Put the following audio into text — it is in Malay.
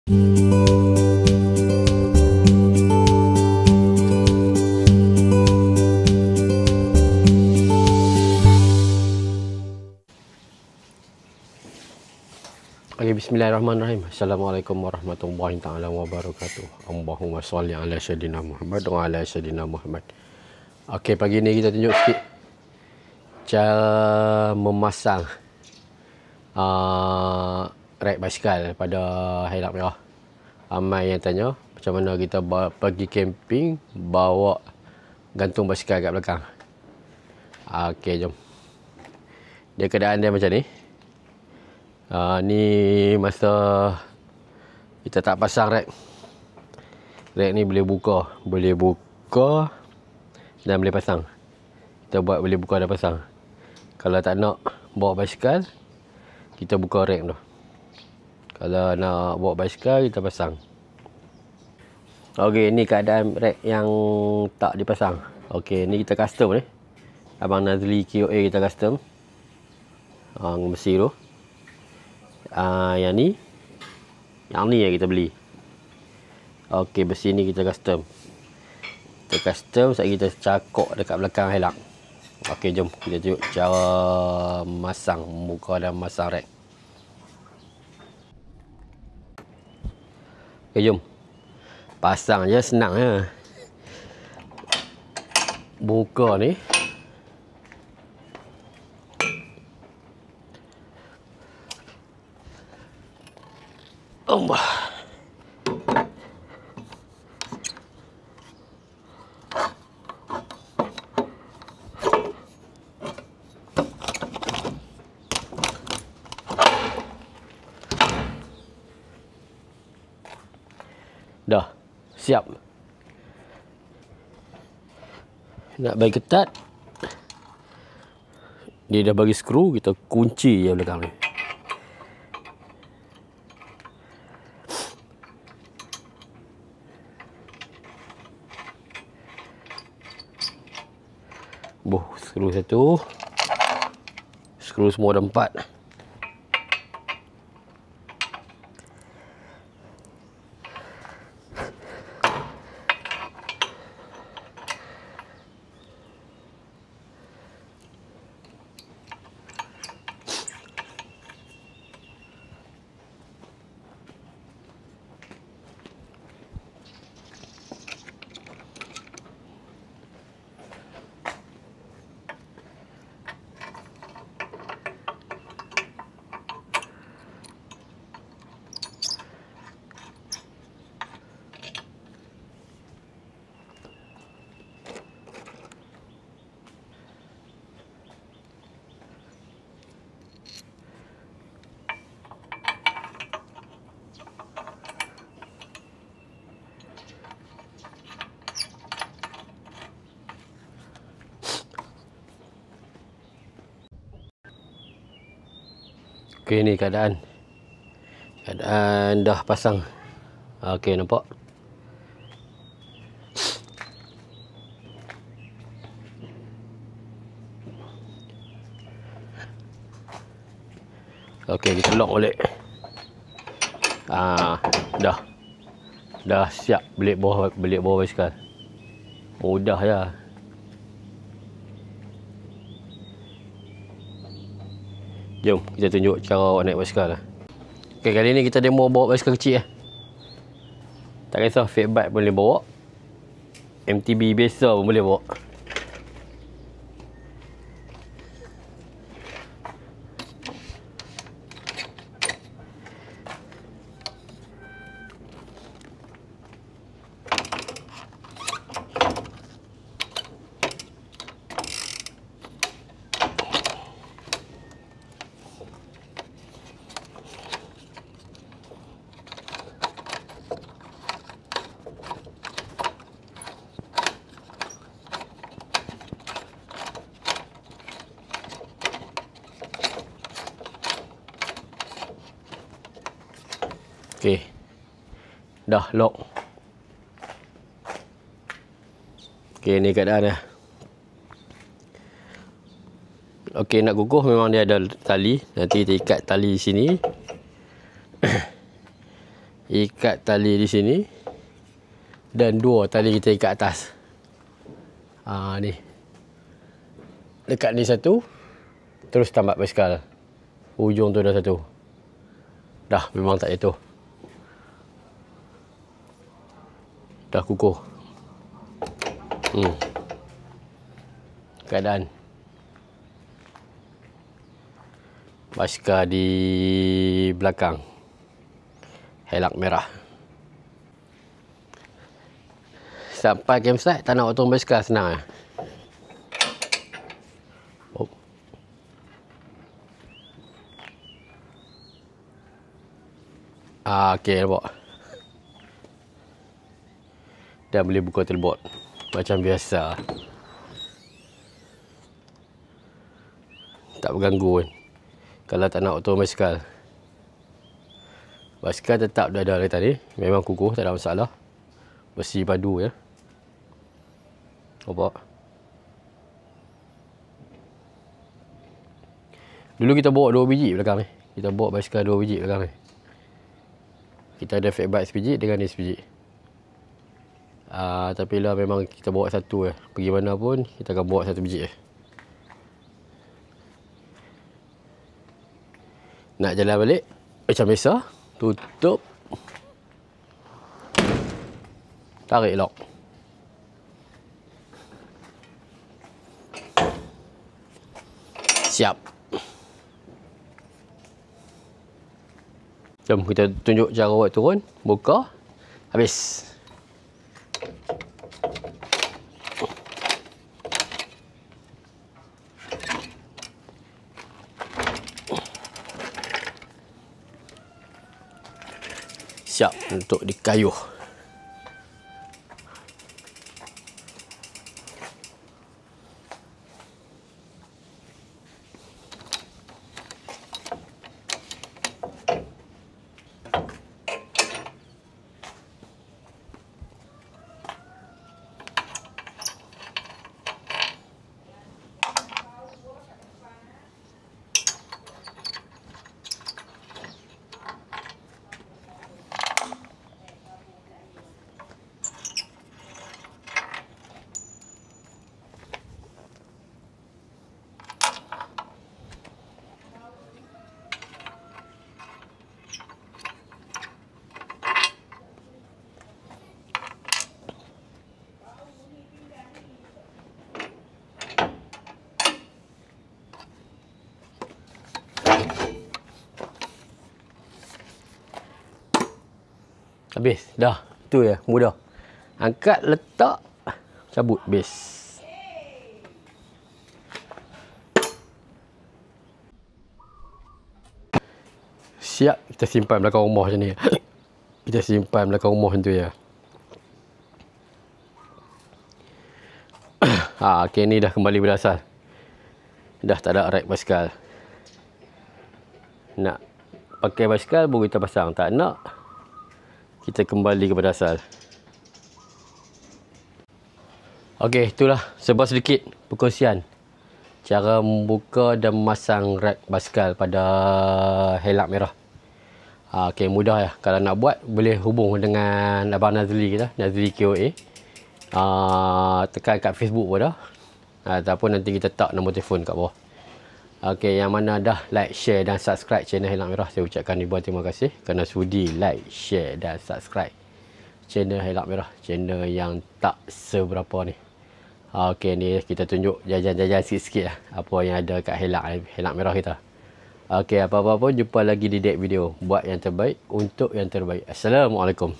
Okay, bismillahirrahmanirrahim. Assalamualaikum warahmatullahi taala wabarakatuh. Allahumma shalli ala sayyidina Muhammad wa ala sayyidina Muhammad. Okay, pagi ni kita tunjuk sikit cara memasang rek basikal pada helak merah. Ramai yang tanya macam mana kita pergi camping bawa gantung basikal kat belakang. Okay, jom. Dia keadaan dia macam ni. Ni masa kita tak pasang rek. Rek ni boleh buka dan boleh pasang. Kita buat boleh buka dan pasang. Kalau tak nak bawa basikal, kita buka rek tu. Kalau nak bawa basikal, kita pasang. Okey, ni keadaan rek yang tak dipasang. Okey, ni kita custom ni. Abang Nazli KOA kita custom. Besi tu. Yang ni yang kita beli. Okey, besi ni kita custom. Sebab kita cakok dekat belakang helak. Okey, jom kita tunjuk cara masang muka dan masang rek. Okey, jom. Pasang je senang ya. Muka ni Allah. Dah siap. Nak bagi ketat, dia dah bagi skru, kita kunci je belakang ni. Skru satu, skru semua ada 4. Okey, ni keadaan dah pasang. Okey, nampak? Okey, kita lock balik. Dah siap belik bawah basikal. Mudah je. Jom kita tunjuk cara awak naik basikal. Okay, kali ni kita demo bawa basikal kecil. Tak kisah fat bike boleh bawa, MTB biasa pun boleh bawa. Okey. Dah lock. Okey, ni keadaan dia. Okey, nak kukuh memang dia ada tali. Nanti kita ikat tali di sini. ikat tali di sini dan 2 tali kita ikat atas. Ni dekat ni 1, terus tambat basikal, ujung tu dah 1, dah memang tak jatuh, dah kukuh. Keadaan basikal di belakang helak merah. Sampai campsite tak nak otong basikal senang. Okey, nampak. Dan boleh buka telbot macam biasa. Tak berganggu kan. Kalau tak nak otong basikal. Basikal tetap dah ada dari tadi. Memang kukuh, tak ada masalah. Besi padu ya. Nampak. Dulu kita bawa 2 biji belakang ni. Kita bawa basikal 2 biji belakang ni. Kita ada fat bike sebiji dengan ni sebiji. Tapi lah memang kita bawa 1 je. Pergi mana pun kita akan bawa 1 biji je. Nak jalan balik macam biasa, tutup, tarik lock. Siap. Jom kita tunjuk cara buat turun. Buka. Habis. Siap untuk dikayuh. Habis. Dah. Itu ya. Mudah. Angkat, letak, cabut. Habis. Siap. Kita simpan belakang rumah macam ni. Kita simpan belakang rumah macam tu ya. Okay, ni dah kembali berasal. Dah tak ada rack basikal. Nak pakai basikal baru kita pasang. Tak nak, kita kembali kepada asal. Okey, itulah sebuah sedikit perkongsian cara membuka dan memasang rack basikal pada helak merah. Okey, mudah ya. Kalau nak buat, boleh hubung dengan Abang Nazli kita, Nazli KOA. Tekan kat Facebook pun dah. Ataupun nanti kita tak nombor telefon kat bawah. Okey, yang mana dah like, share dan subscribe channel Helak Merah, saya ucapkan ribuan terima kasih kerana sudi like, share dan subscribe channel Helak Merah, channel yang tak seberapa ni. Okey, ni kita tunjuk jajan-jajan sikit-sikit lah apa yang ada kat Helak Merah kita. Okey, apa-apa pun jumpa lagi di next video. Buat yang terbaik untuk yang terbaik. Assalamualaikum.